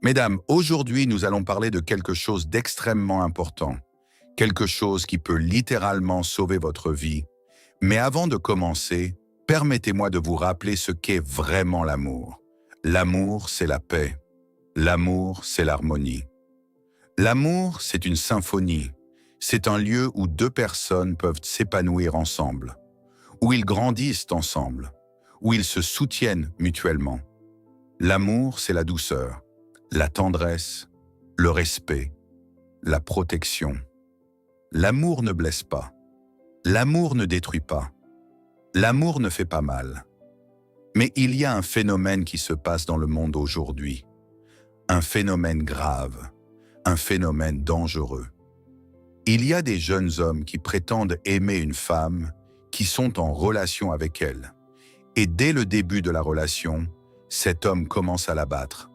Mesdames, aujourd'hui nous allons parler de quelque chose d'extrêmement important, quelque chose qui peut littéralement sauver votre vie. Mais avant de commencer, permettez-moi de vous rappeler ce qu'est vraiment l'amour. L'amour, c'est la paix. L'amour, c'est l'harmonie. L'amour, c'est une symphonie. C'est un lieu où deux personnes peuvent s'épanouir ensemble, où ils grandissent ensemble, où ils se soutiennent mutuellement. L'amour, c'est la douceur, la tendresse, le respect, la protection. L'amour ne blesse pas. L'amour ne détruit pas. L'amour ne fait pas mal. Mais il y a un phénomène qui se passe dans le monde aujourd'hui. Un phénomène grave, un phénomène dangereux. Il y a des jeunes hommes qui prétendent aimer une femme, qui sont en relation avec elle. Et dès le début de la relation, cet homme commence à la battre.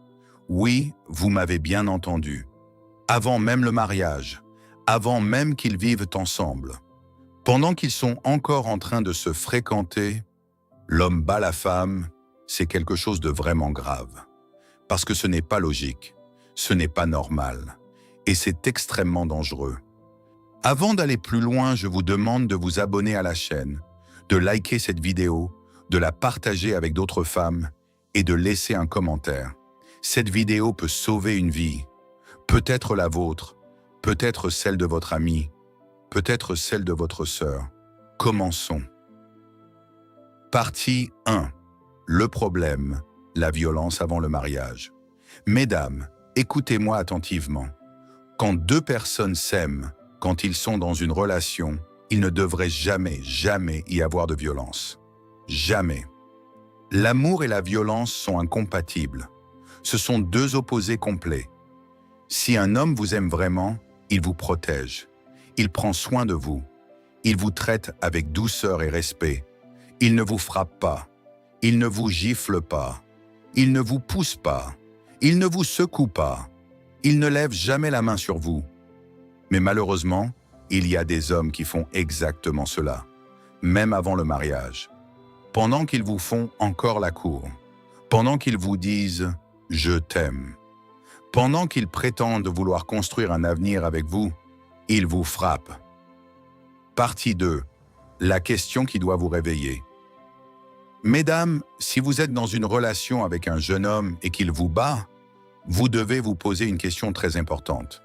Oui, vous m'avez bien entendu. Avant même le mariage, avant même qu'ils vivent ensemble. Pendant qu'ils sont encore en train de se fréquenter, l'homme bat la femme, c'est quelque chose de vraiment grave. Parce que ce n'est pas logique, ce n'est pas normal, et c'est extrêmement dangereux. Avant d'aller plus loin, je vous demande de vous abonner à la chaîne, de liker cette vidéo, de la partager avec d'autres femmes et de laisser un commentaire. Cette vidéo peut sauver une vie, peut-être la vôtre, peut-être celle de votre ami, peut-être celle de votre sœur. Commençons. Partie 1. Le problème, la violence avant le mariage. Mesdames, écoutez-moi attentivement. Quand deux personnes s'aiment, quand ils sont dans une relation, il ne devrait jamais y avoir de violence. Jamais. L'amour et la violence sont incompatibles. Ce sont deux opposés complets. Si un homme vous aime vraiment, il vous protège. Il prend soin de vous. Il vous traite avec douceur et respect. Il ne vous frappe pas. Il ne vous gifle pas. Il ne vous pousse pas. Il ne vous secoue pas. Il ne lève jamais la main sur vous. Mais malheureusement, il y a des hommes qui font exactement cela, même avant le mariage. Pendant qu'ils vous font encore la cour, pendant qu'ils vous disent « je t'aime », pendant qu'ils prétendent vouloir construire un avenir avec vous, ils vous frappent. Partie 2. La question qui doit vous réveiller. Mesdames, si vous êtes dans une relation avec un jeune homme et qu'il vous bat, vous devez vous poser une question très importante.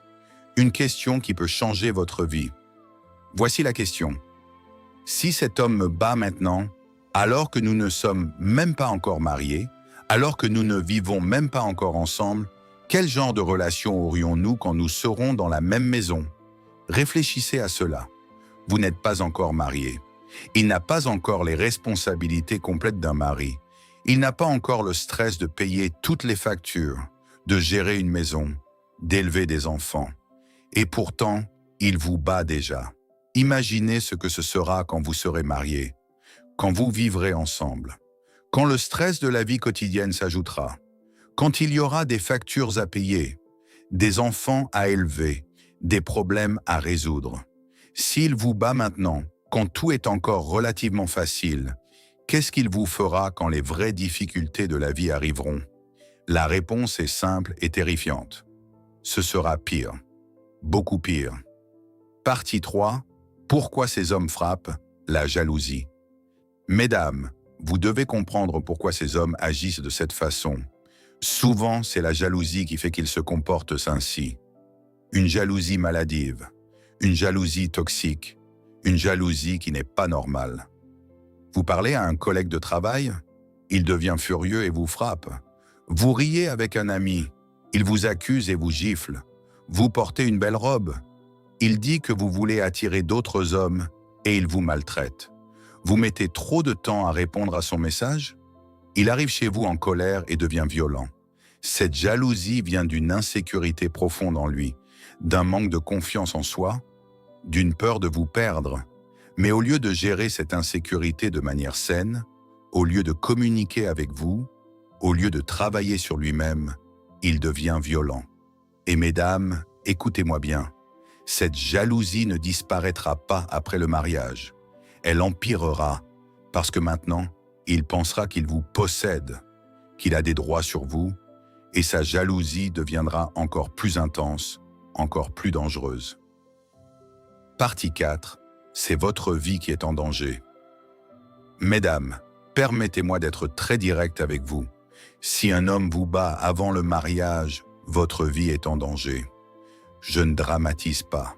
Une question qui peut changer votre vie. Voici la question. Si cet homme me bat maintenant, alors que nous ne sommes même pas encore mariés, alors que nous ne vivons même pas encore ensemble, quel genre de relation aurions-nous quand nous serons dans la même maison? Réfléchissez à cela. Vous n'êtes pas encore mariés. Il n'a pas encore les responsabilités complètes d'un mari. Il n'a pas encore le stress de payer toutes les factures, de gérer une maison, d'élever des enfants. Et pourtant, il vous bat déjà. Imaginez ce que ce sera quand vous serez mariés, quand vous vivrez ensemble, quand le stress de la vie quotidienne s'ajoutera, quand il y aura des factures à payer, des enfants à élever, des problèmes à résoudre. S'il vous bat maintenant, quand tout est encore relativement facile, qu'est-ce qu'il vous fera quand les vraies difficultés de la vie arriveront? La réponse est simple et terrifiante. Ce sera pire. Beaucoup pire. Partie 3. Pourquoi ces hommes frappent? La jalousie. Mesdames, vous devez comprendre pourquoi ces hommes agissent de cette façon. Souvent, c'est la jalousie qui fait qu'ils se comportent ainsi. Une jalousie maladive, une jalousie toxique, une jalousie qui n'est pas normale. Vous parlez à un collègue de travail, il devient furieux et vous frappe. Vous riez avec un ami, il vous accuse et vous gifle. Vous portez une belle robe, il dit que vous voulez attirer d'autres hommes et il vous maltraite. Vous mettez trop de temps à répondre à son message, il arrive chez vous en colère et devient violent. Cette jalousie vient d'une insécurité profonde en lui, d'un manque de confiance en soi, d'une peur de vous perdre. Mais au lieu de gérer cette insécurité de manière saine, au lieu de communiquer avec vous, au lieu de travailler sur lui-même, il devient violent. Et mesdames, écoutez-moi bien, cette jalousie ne disparaîtra pas après le mariage. Elle empirera, parce que maintenant, il pensera qu'il vous possède, qu'il a des droits sur vous, et sa jalousie deviendra encore plus intense, encore plus dangereuse. Partie 4. C'est votre vie qui est en danger. Mesdames, permettez-moi d'être très direct avec vous. Si un homme vous bat avant le mariage, votre vie est en danger. Je ne dramatise pas.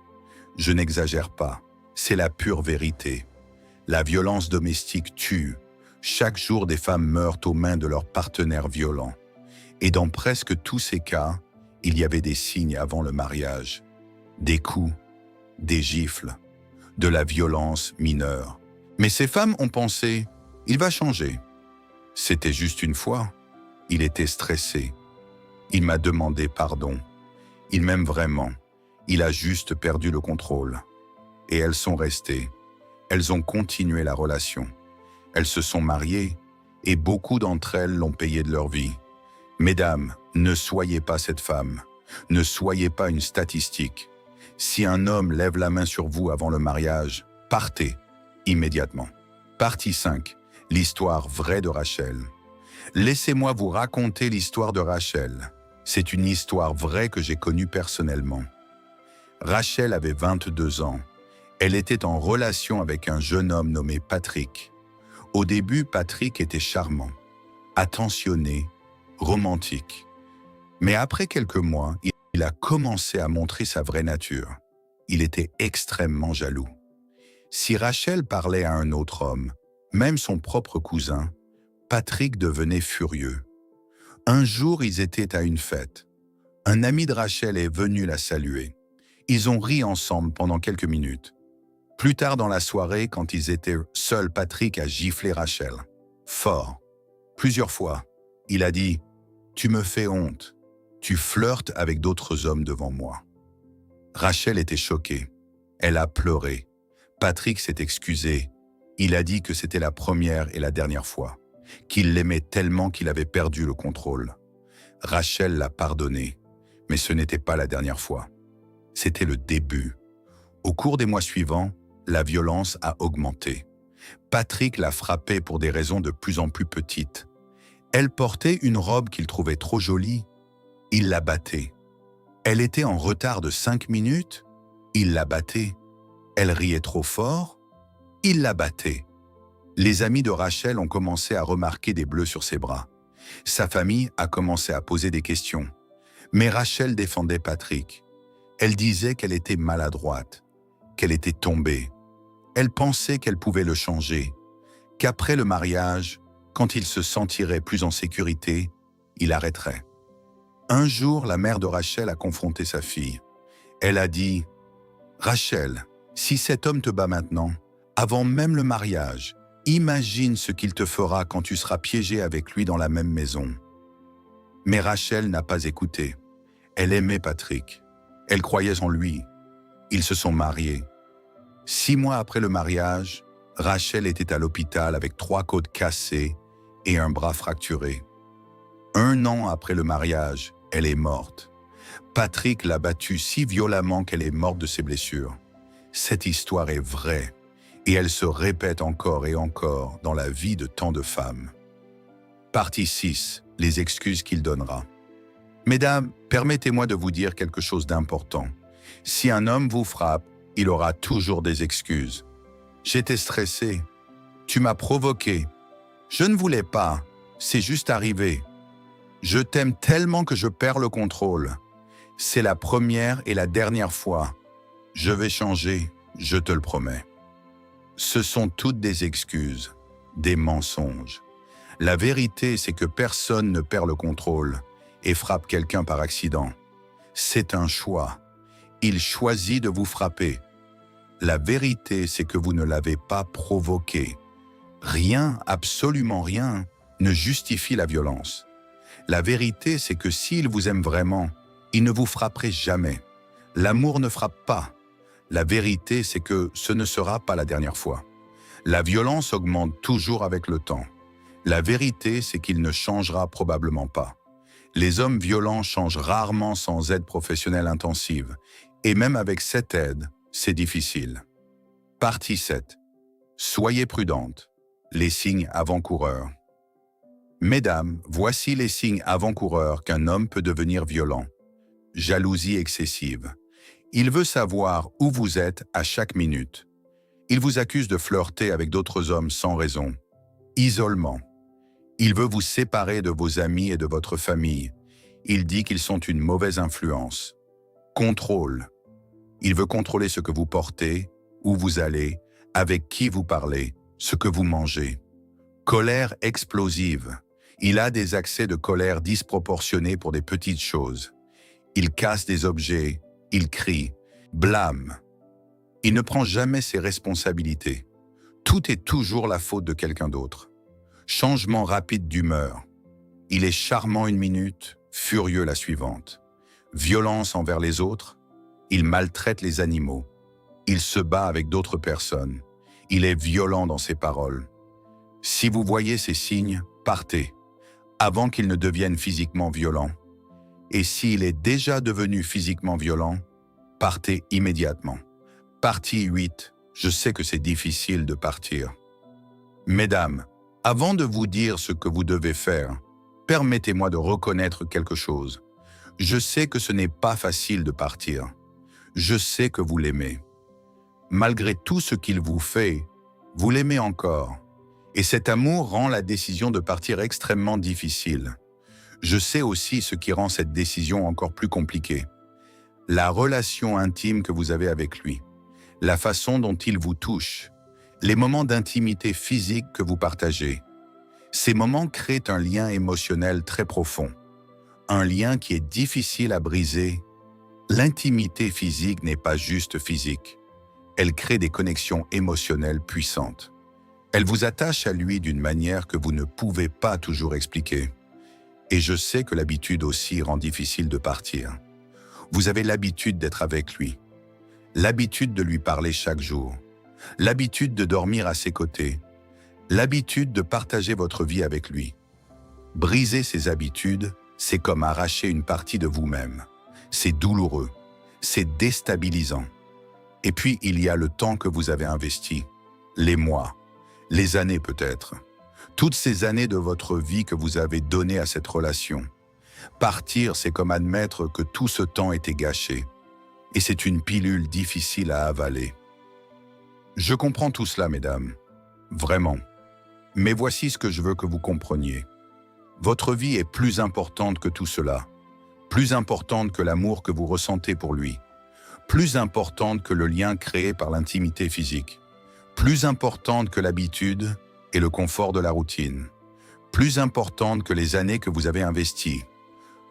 Je n'exagère pas. C'est la pure vérité. La violence domestique tue. Chaque jour, des femmes meurent aux mains de leurs partenaires violents. Et dans presque tous ces cas, il y avait des signes avant le mariage. Des coups, des gifles, de la violence mineure. Mais ces femmes ont pensé, il va changer. C'était juste une fois. Il était stressé. Il m'a demandé pardon. Il m'aime vraiment. Il a juste perdu le contrôle. Et elles sont restées. Elles ont continué la relation. Elles se sont mariées et beaucoup d'entre elles l'ont payé de leur vie. Mesdames, ne soyez pas cette femme. Ne soyez pas une statistique. Si un homme lève la main sur vous avant le mariage, partez immédiatement. Partie 5. L'histoire vraie de Rachel. Laissez-moi vous raconter l'histoire de Rachel. C'est une histoire vraie que j'ai connue personnellement. Rachel avait 22 ans. Elle était en relation avec un jeune homme nommé Patrick. Au début, Patrick était charmant, attentionné, romantique. Mais après quelques mois, il a commencé à montrer sa vraie nature. Il était extrêmement jaloux. Si Rachel parlait à un autre homme, même son propre cousin, Patrick devenait furieux. Un jour, ils étaient à une fête. Un ami de Rachel est venu la saluer. Ils ont ri ensemble pendant quelques minutes. Plus tard dans la soirée, quand ils étaient seuls, Patrick a giflé Rachel. Fort. Plusieurs fois. Il a dit « Tu me fais honte. Tu flirtes avec d'autres hommes devant moi. » Rachel était choquée. Elle a pleuré. Patrick s'est excusé. Il a dit que c'était la première et la dernière fois, qu'il l'aimait tellement qu'il avait perdu le contrôle. Rachel l'a pardonné, mais ce n'était pas la dernière fois. C'était le début. Au cours des mois suivants, la violence a augmenté. Patrick l'a frappée pour des raisons de plus en plus petites. Elle portait une robe qu'il trouvait trop jolie. Il la battait. Elle était en retard de 5 minutes. Il la battait. Elle riait trop fort. Il la battait. Les amis de Rachel ont commencé à remarquer des bleus sur ses bras. Sa famille a commencé à poser des questions. Mais Rachel défendait Patrick. Elle disait qu'elle était maladroite, qu'elle était tombée. Elle pensait qu'elle pouvait le changer, qu'après le mariage, quand il se sentirait plus en sécurité, il arrêterait. Un jour, la mère de Rachel a confronté sa fille. Elle a dit « Rachel, si cet homme te bat maintenant, avant même le mariage, imagine ce qu'il te fera quand tu seras piégé avec lui dans la même maison. » Mais Rachel n'a pas écouté. Elle aimait Patrick. Elle croyait en lui. Ils se sont mariés. 6 mois après le mariage, Rachel était à l'hôpital avec 3 côtes cassées et un bras fracturé. 1 an après le mariage, elle est morte. Patrick l'a battue si violemment qu'elle est morte de ses blessures. Cette histoire est vraie et elle se répète encore et encore dans la vie de tant de femmes. Partie 6. Les excuses qu'il donnera. Mesdames, permettez-moi de vous dire quelque chose d'important. Si un homme vous frappe, il aura toujours des excuses. J'étais stressé. Tu m'as provoqué. Je ne voulais pas. C'est juste arrivé. Je t'aime tellement que je perds le contrôle. C'est la première et la dernière fois. Je vais changer, je te le promets. Ce sont toutes des excuses, des mensonges. La vérité, c'est que personne ne perd le contrôle et frappe quelqu'un par accident. C'est un choix. Il choisit de vous frapper. La vérité, c'est que vous ne l'avez pas provoqué. Rien, absolument rien, ne justifie la violence. La vérité, c'est que s'il vous aime vraiment, il ne vous frapperait jamais. L'amour ne frappe pas. La vérité, c'est que ce ne sera pas la dernière fois. La violence augmente toujours avec le temps. La vérité, c'est qu'il ne changera probablement pas. Les hommes violents changent rarement sans aide professionnelle intensive. Et même avec cette aide, c'est difficile. Partie 7. Soyez prudente. Les signes avant-coureurs. Mesdames, voici les signes avant-coureurs qu'un homme peut devenir violent. Jalousie excessive. Il veut savoir où vous êtes à chaque minute. Il vous accuse de flirter avec d'autres hommes sans raison. Isolement. Il veut vous séparer de vos amis et de votre famille. Il dit qu'ils sont une mauvaise influence. Contrôle. Il veut contrôler ce que vous portez, où vous allez, avec qui vous parlez, ce que vous mangez. Colère explosive. Il a des accès de colère disproportionnés pour des petites choses. Il casse des objets, il crie, blâme. Il ne prend jamais ses responsabilités. Tout est toujours la faute de quelqu'un d'autre. Changement rapide d'humeur. Il est charmant une minute, furieux la suivante. Violence envers les autres. Il maltraite les animaux. Il se bat avec d'autres personnes. Il est violent dans ses paroles. Si vous voyez ces signes, partez, avant qu'il ne devienne physiquement violent. Et s'il est déjà devenu physiquement violent, partez immédiatement. Partie 8. Je sais que c'est difficile de partir. Mesdames, avant de vous dire ce que vous devez faire, permettez-moi de reconnaître quelque chose. Je sais que ce n'est pas facile de partir. Je sais que vous l'aimez. Malgré tout ce qu'il vous fait, vous l'aimez encore. Et cet amour rend la décision de partir extrêmement difficile. Je sais aussi ce qui rend cette décision encore plus compliquée. La relation intime que vous avez avec lui, la façon dont il vous touche, les moments d'intimité physique que vous partagez. Ces moments créent un lien émotionnel très profond, un lien qui est difficile à briser. L'intimité physique n'est pas juste physique. Elle crée des connexions émotionnelles puissantes. Elle vous attache à lui d'une manière que vous ne pouvez pas toujours expliquer. Et je sais que l'habitude aussi rend difficile de partir. Vous avez l'habitude d'être avec lui, l'habitude de lui parler chaque jour, l'habitude de dormir à ses côtés, l'habitude de partager votre vie avec lui. Briser ces habitudes, c'est comme arracher une partie de vous-même. C'est douloureux, c'est déstabilisant. Et puis, il y a le temps que vous avez investi, les mois, les années peut-être, toutes ces années de votre vie que vous avez données à cette relation. Partir, c'est comme admettre que tout ce temps était gâché. Et c'est une pilule difficile à avaler. Je comprends tout cela, mesdames. Vraiment. Mais voici ce que je veux que vous compreniez. Votre vie est plus importante que tout cela. Plus importante que l'amour que vous ressentez pour lui. Plus importante que le lien créé par l'intimité physique. Plus importante que l'habitude et le confort de la routine. Plus importante que les années que vous avez investies.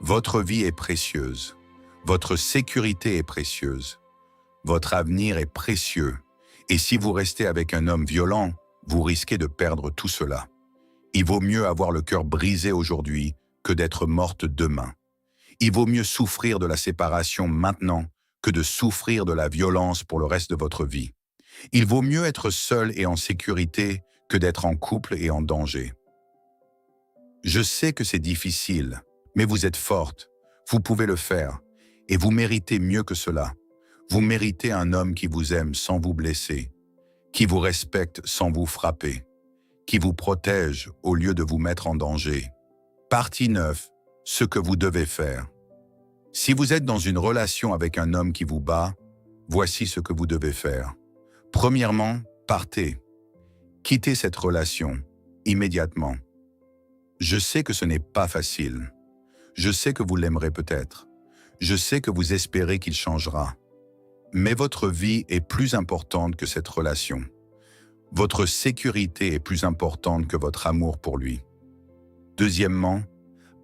Votre vie est précieuse. Votre sécurité est précieuse. Votre avenir est précieux. Et si vous restez avec un homme violent, vous risquez de perdre tout cela. Il vaut mieux avoir le cœur brisé aujourd'hui que d'être morte demain. Il vaut mieux souffrir de la séparation maintenant que de souffrir de la violence pour le reste de votre vie. Il vaut mieux être seul et en sécurité que d'être en couple et en danger. Je sais que c'est difficile, mais vous êtes forte, vous pouvez le faire, et vous méritez mieux que cela. Vous méritez un homme qui vous aime sans vous blesser, qui vous respecte sans vous frapper, qui vous protège au lieu de vous mettre en danger. Partie 9. Ce que vous devez faire. Si vous êtes dans une relation avec un homme qui vous bat, voici ce que vous devez faire. Premièrement, partez. Quittez cette relation, immédiatement. Je sais que ce n'est pas facile. Je sais que vous l'aimerez peut-être. Je sais que vous espérez qu'il changera. Mais votre vie est plus importante que cette relation. Votre sécurité est plus importante que votre amour pour lui. Deuxièmement,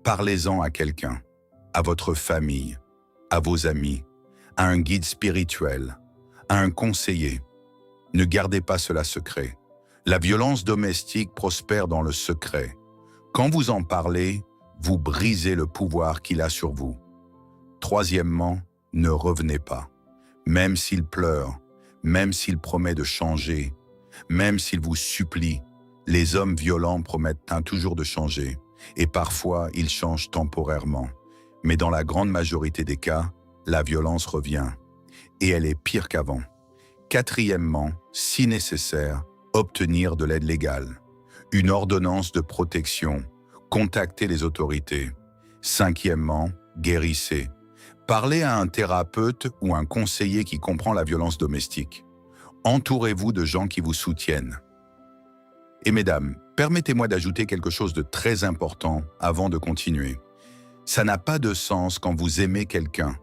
parlez-en à quelqu'un, à votre famille, à vos amis, à un guide spirituel, à un conseiller. Ne gardez pas cela secret. La violence domestique prospère dans le secret. Quand vous en parlez, vous brisez le pouvoir qu'il a sur vous. Troisièmement, ne revenez pas. Même s'il pleure, même s'il promet de changer, même s'il vous supplie, les hommes violents promettent toujours de changer. Et parfois, ils changent temporairement. Mais dans la grande majorité des cas, la violence revient. Et elle est pire qu'avant. Quatrièmement, si nécessaire, obtenir de l'aide légale. Une ordonnance de protection. Contactez les autorités. Cinquièmement, guérissez. Parlez à un thérapeute ou un conseiller qui comprend la violence domestique. Entourez-vous de gens qui vous soutiennent. Et mesdames, permettez-moi d'ajouter quelque chose de très important avant de continuer. Ça n'a pas de sens quand vous aimez quelqu'un,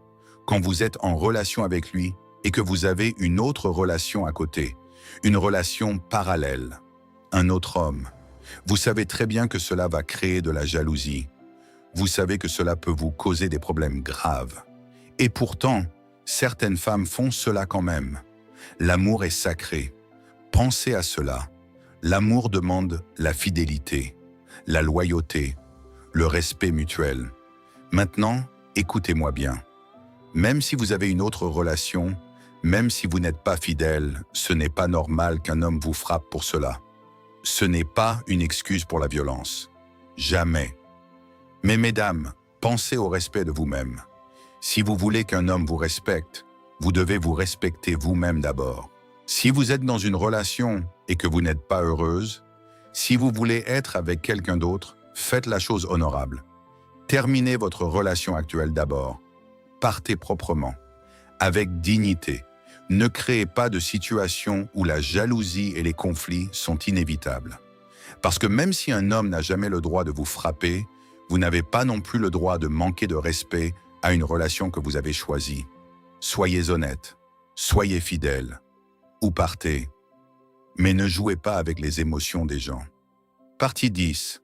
quand vous êtes en relation avec lui et que vous avez une autre relation à côté, une relation parallèle, un autre homme. Vous savez très bien que cela va créer de la jalousie. Vous savez que cela peut vous causer des problèmes graves. Et pourtant, certaines femmes font cela quand même. L'amour est sacré. Pensez à cela. L'amour demande la fidélité, la loyauté, le respect mutuel. Maintenant, écoutez-moi bien. Même si vous avez une autre relation, même si vous n'êtes pas fidèle, ce n'est pas normal qu'un homme vous frappe pour cela. Ce n'est pas une excuse pour la violence. Jamais. Mais mesdames, pensez au respect de vous-même. Si vous voulez qu'un homme vous respecte, vous devez vous respecter vous-même d'abord. Si vous êtes dans une relation et que vous n'êtes pas heureuse, si vous voulez être avec quelqu'un d'autre, faites la chose honorable. Terminez votre relation actuelle d'abord. Partez proprement, avec dignité. Ne créez pas de situation où la jalousie et les conflits sont inévitables. Parce que même si un homme n'a jamais le droit de vous frapper, vous n'avez pas non plus le droit de manquer de respect à une relation que vous avez choisie. Soyez honnête, soyez fidèle, ou partez. Mais ne jouez pas avec les émotions des gens. Partie 10.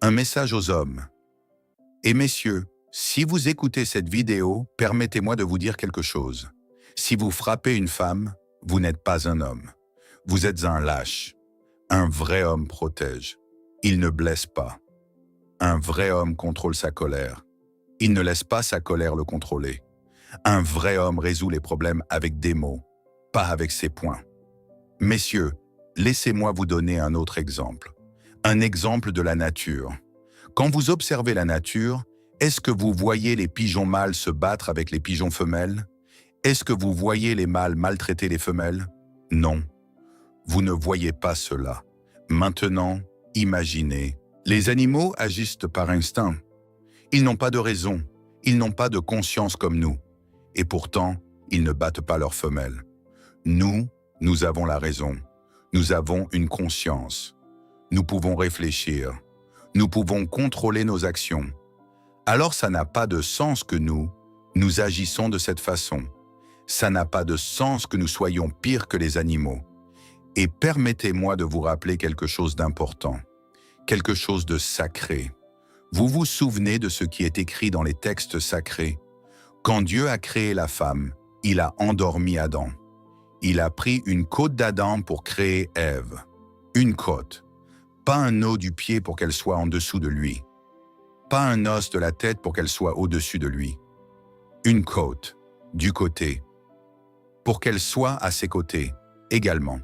Un message aux hommes. Et messieurs, si vous écoutez cette vidéo, permettez-moi de vous dire quelque chose. Si vous frappez une femme, vous n'êtes pas un homme. Vous êtes un lâche. Un vrai homme protège. Il ne blesse pas. Un vrai homme contrôle sa colère. Il ne laisse pas sa colère le contrôler. Un vrai homme résout les problèmes avec des mots, pas avec ses poings. Messieurs, laissez-moi vous donner un autre exemple. Un exemple de la nature. Quand vous observez la nature, est-ce que vous voyez les pigeons mâles se battre avec les pigeons femelles? Est-ce que vous voyez les mâles maltraiter les femelles? Non. Vous ne voyez pas cela. Maintenant, imaginez. Les animaux agissent par instinct. Ils n'ont pas de raison. Ils n'ont pas de conscience comme nous. Et pourtant, ils ne battent pas leurs femelles. Nous avons la raison. Nous avons une conscience. Nous pouvons réfléchir. Nous pouvons contrôler nos actions. Alors ça n'a pas de sens que nous agissons de cette façon. Ça n'a pas de sens que nous soyons pires que les animaux. Et permettez-moi de vous rappeler quelque chose d'important, quelque chose de sacré. Vous vous souvenez de ce qui est écrit dans les textes sacrés? Quand Dieu a créé la femme, il a endormi Adam. Il a pris une côte d'Adam pour créer Ève. Une côte. Pas un os du pied pour qu'elle soit en dessous de lui. Pas un os de la tête pour qu'elle soit au-dessus de lui. Une côte, du côté. Pour qu'elle soit à ses côtés, également.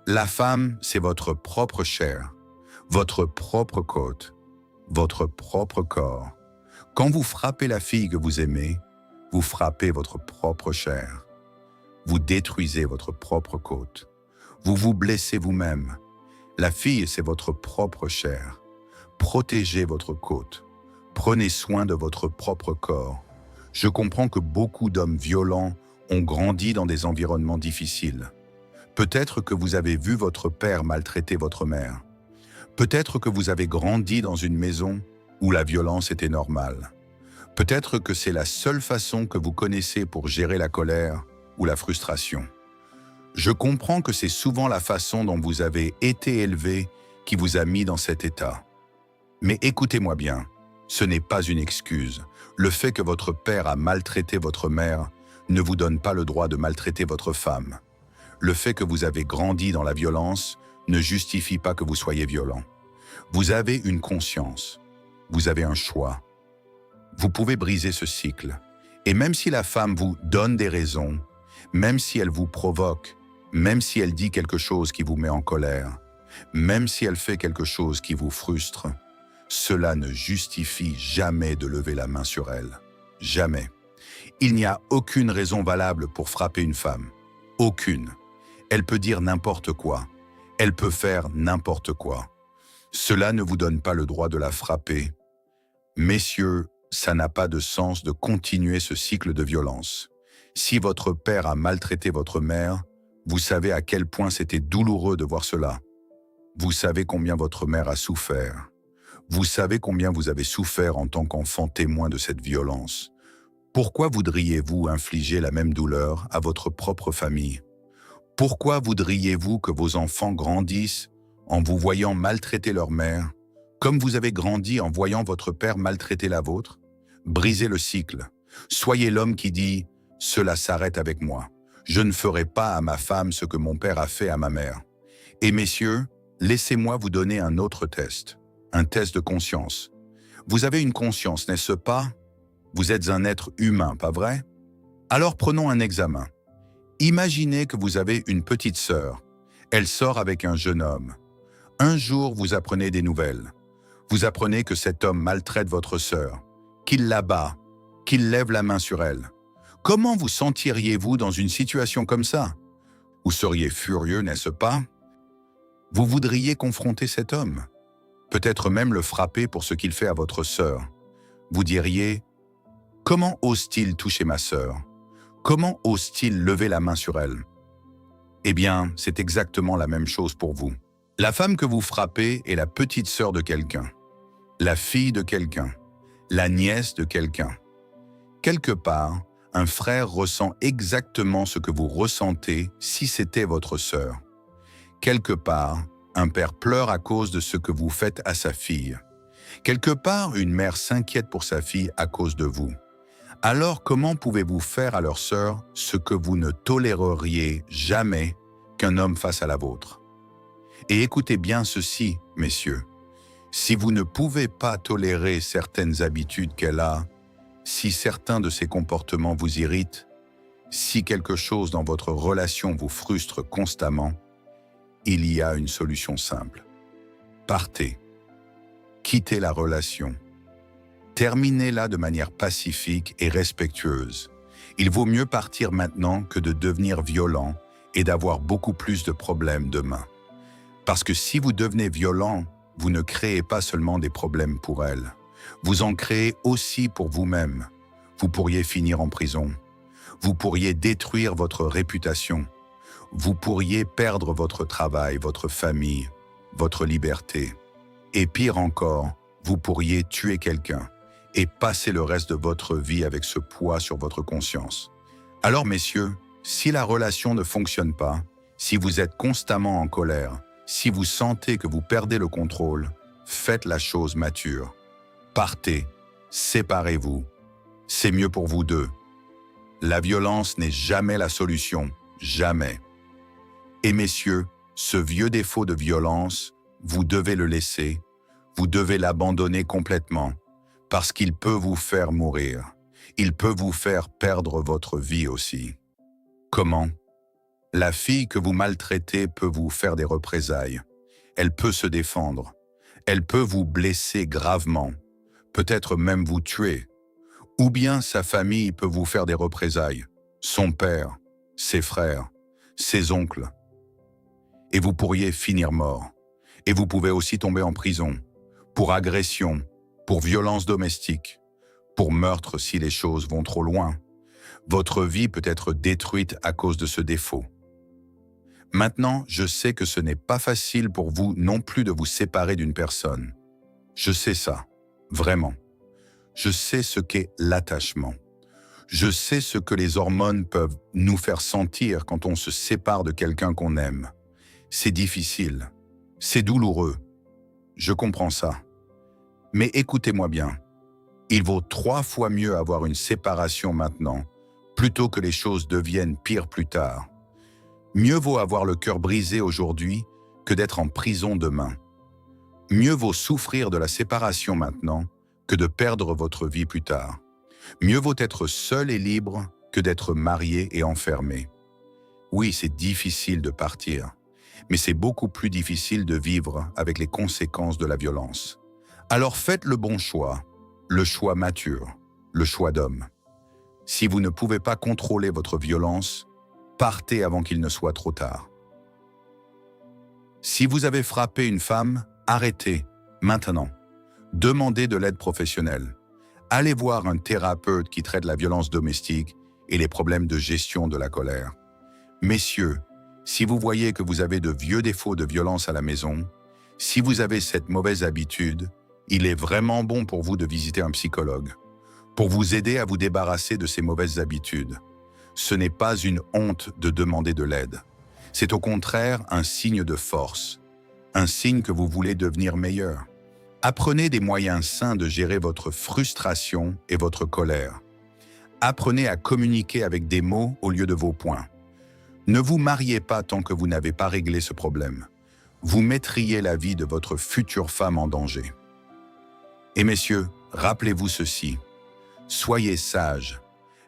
La femme, c'est votre propre chair, votre propre côte, votre propre corps. Quand vous frappez la fille que vous aimez, vous frappez votre propre chair. Vous détruisez votre propre côte. Vous vous blessez vous-même. La fille, c'est votre propre chair. Protégez votre côte. Prenez soin de votre propre corps. Je comprends que beaucoup d'hommes violents ont grandi dans des environnements difficiles. Peut-être que vous avez vu votre père maltraiter votre mère. Peut-être que vous avez grandi dans une maison où la violence était normale. Peut-être que c'est la seule façon que vous connaissez pour gérer la colère ou la frustration. Je comprends que c'est souvent la façon dont vous avez été élevé qui vous a mis dans cet état. Mais écoutez-moi bien, ce n'est pas une excuse. Le fait que votre père a maltraité votre mère ne vous donne pas le droit de maltraiter votre femme. Le fait que vous avez grandi dans la violence ne justifie pas que vous soyez violent. Vous avez une conscience. Vous avez un choix. Vous pouvez briser ce cycle. Et même si la femme vous donne des raisons, même si elle vous provoque, même si elle dit quelque chose qui vous met en colère, même si elle fait quelque chose qui vous frustre, cela ne justifie jamais de lever la main sur elle. Jamais. Il n'y a aucune raison valable pour frapper une femme. Aucune. Elle peut dire n'importe quoi. Elle peut faire n'importe quoi. Cela ne vous donne pas le droit de la frapper. Messieurs, ça n'a pas de sens de continuer ce cycle de violence. Si votre père a maltraité votre mère, vous savez à quel point c'était douloureux de voir cela. Vous savez combien votre mère a souffert. Vous savez combien vous avez souffert en tant qu'enfant témoin de cette violence. Pourquoi voudriez-vous infliger la même douleur à votre propre famille? Pourquoi voudriez-vous que vos enfants grandissent en vous voyant maltraiter leur mère, comme vous avez grandi en voyant votre père maltraiter la vôtre? Brisez le cycle. Soyez l'homme qui dit « Cela s'arrête avec moi. Je ne ferai pas à ma femme ce que mon père a fait à ma mère. » Et messieurs, laissez-moi vous donner un autre test, un test de conscience. Vous avez une conscience, n'est-ce pas? Vous êtes un être humain, pas vrai? Alors prenons un examen. Imaginez que vous avez une petite sœur. Elle sort avec un jeune homme. Un jour, vous apprenez des nouvelles. Vous apprenez que cet homme maltraite votre sœur, qu'il la bat, qu'il lève la main sur elle. Comment vous sentiriez-vous dans une situation comme ça? Vous seriez furieux, n'est-ce pas? Vous voudriez confronter cet homme, peut-être même le frapper pour ce qu'il fait à votre sœur. Vous diriez « Comment ose-t-il toucher ma sœur? Comment ose-t-il lever la main sur elle ?» Eh bien, c'est exactement la même chose pour vous. La femme que vous frappez est la petite sœur de quelqu'un, la fille de quelqu'un, la nièce de quelqu'un. Quelque part, un frère ressent exactement ce que vous ressentez si c'était votre sœur. Quelque part, un père pleure à cause de ce que vous faites à sa fille. Quelque part, une mère s'inquiète pour sa fille à cause de vous. Alors comment pouvez-vous faire à leur sœur ce que vous ne toléreriez jamais qu'un homme fasse à la vôtre? Et écoutez bien ceci, messieurs. Si vous ne pouvez pas tolérer certaines habitudes qu'elle a, si certains de ses comportements vous irritent, si quelque chose dans votre relation vous frustre constamment, il y a une solution simple. Partez. Quittez la relation. Terminez-la de manière pacifique et respectueuse. Il vaut mieux partir maintenant que de devenir violent et d'avoir beaucoup plus de problèmes demain. Parce que si vous devenez violent, vous ne créez pas seulement des problèmes pour elle. Vous en créez aussi pour vous-même. Vous pourriez finir en prison. Vous pourriez détruire votre réputation. Vous pourriez perdre votre travail, votre famille, votre liberté. Et pire encore, vous pourriez tuer quelqu'un et passer le reste de votre vie avec ce poids sur votre conscience. Alors messieurs, si la relation ne fonctionne pas, si vous êtes constamment en colère, si vous sentez que vous perdez le contrôle, faites la chose mature. Partez, séparez-vous. C'est mieux pour vous deux. La violence n'est jamais la solution, jamais. Et messieurs, ce vieux défaut de violence, vous devez le laisser, vous devez l'abandonner complètement, parce qu'il peut vous faire mourir. Il peut vous faire perdre votre vie aussi. Comment? La fille que vous maltraitez peut vous faire des représailles. Elle peut se défendre. Elle peut vous blesser gravement, peut-être même vous tuer. Ou bien sa famille peut vous faire des représailles, son père, ses frères, ses oncles. Et vous pourriez finir mort. Et vous pouvez aussi tomber en prison, pour agression, pour violence domestique, pour meurtre si les choses vont trop loin. Votre vie peut être détruite à cause de ce défaut. Maintenant, je sais que ce n'est pas facile pour vous non plus de vous séparer d'une personne. Je sais ça, vraiment. Je sais ce qu'est l'attachement. Je sais ce que les hormones peuvent nous faire sentir quand on se sépare de quelqu'un qu'on aime. C'est difficile, c'est douloureux. Je comprends ça. Mais écoutez-moi bien, il vaut 3 fois mieux avoir une séparation maintenant, plutôt que les choses deviennent pires plus tard. Mieux vaut avoir le cœur brisé aujourd'hui que d'être en prison demain. Mieux vaut souffrir de la séparation maintenant que de perdre votre vie plus tard. Mieux vaut être seul et libre que d'être marié et enfermé. Oui, c'est difficile de partir, mais c'est beaucoup plus difficile de vivre avec les conséquences de la violence. Alors faites le bon choix, le choix mature, le choix d'homme. Si vous ne pouvez pas contrôler votre violence, partez avant qu'il ne soit trop tard. Si vous avez frappé une femme, Arrêtez, maintenant. Demandez de l'aide professionnelle. Allez voir un thérapeute qui traite la violence domestique et les problèmes de gestion de la colère. Messieurs, si vous voyez que vous avez de vieux défauts de violence à la maison, si vous avez cette mauvaise habitude, il est vraiment bon pour vous de visiter un psychologue, pour vous aider à vous débarrasser de ces mauvaises habitudes. Ce n'est pas une honte de demander de l'aide. C'est au contraire un signe de force, un signe que vous voulez devenir meilleur. Apprenez des moyens sains de gérer votre frustration et votre colère. Apprenez à communiquer avec des mots au lieu de vos poings. Ne vous mariez pas tant que vous n'avez pas réglé ce problème. Vous mettriez la vie de votre future femme en danger. Et messieurs, rappelez-vous ceci. Soyez sages.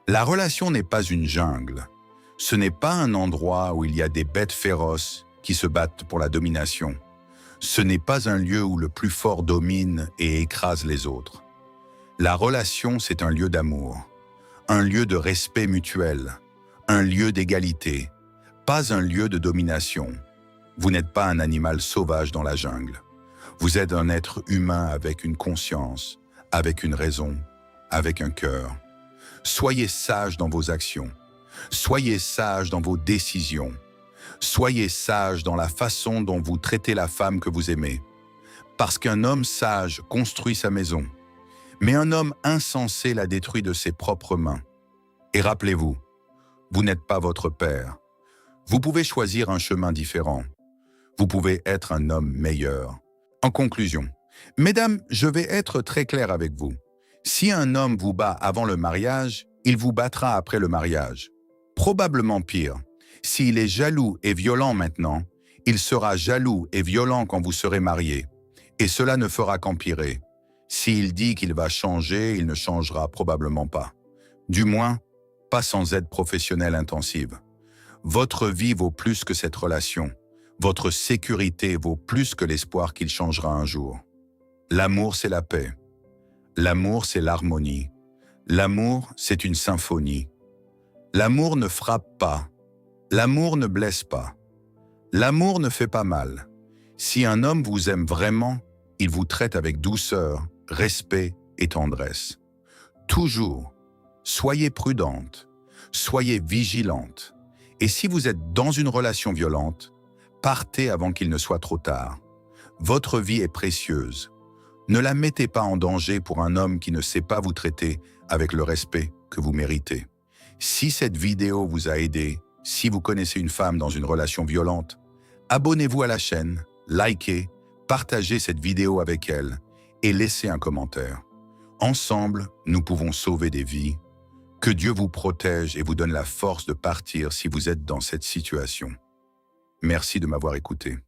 La relation n'est pas une jungle. Ce n'est pas un endroit où il y a des bêtes féroces qui se battent pour la domination. Ce n'est pas un lieu où le plus fort domine et écrase les autres. La relation, c'est un lieu d'amour, un lieu de respect mutuel, un lieu d'égalité, pas un lieu de domination. Vous n'êtes pas un animal sauvage dans la jungle. Vous êtes un être humain avec une conscience, avec une raison, avec un cœur. Soyez sage dans vos actions. Soyez sage dans vos décisions. Soyez sage dans la façon dont vous traitez la femme que vous aimez. Parce qu'un homme sage construit sa maison, mais un homme insensé la détruit de ses propres mains. Et rappelez-vous, vous n'êtes pas votre père. Vous pouvez choisir un chemin différent. Vous pouvez être un homme meilleur. En conclusion, mesdames, je vais être très clair avec vous. Si un homme vous bat avant le mariage, il vous battra après le mariage. Probablement pire. S'il est jaloux et violent maintenant, il sera jaloux et violent quand vous serez mariés. Et cela ne fera qu'empirer. S'il dit qu'il va changer, il ne changera probablement pas. Du moins, pas sans aide professionnelle intensive. Votre vie vaut plus que cette relation. Votre sécurité vaut plus que l'espoir qu'il changera un jour. L'amour, c'est la paix. L'amour, c'est l'harmonie. L'amour, c'est une symphonie. L'amour ne frappe pas. L'amour ne blesse pas. L'amour ne fait pas mal. Si un homme vous aime vraiment, il vous traite avec douceur, respect et tendresse. Toujours, soyez prudente, soyez vigilante. Et si vous êtes dans une relation violente, partez avant qu'il ne soit trop tard. Votre vie est précieuse. Ne la mettez pas en danger pour un homme qui ne sait pas vous traiter avec le respect que vous méritez. Si cette vidéo vous a aidé, si vous connaissez une femme dans une relation violente, abonnez-vous à la chaîne, likez, partagez cette vidéo avec elle et laissez un commentaire. Ensemble, nous pouvons sauver des vies. Que Dieu vous protège et vous donne la force de partir si vous êtes dans cette situation. Merci de m'avoir écouté.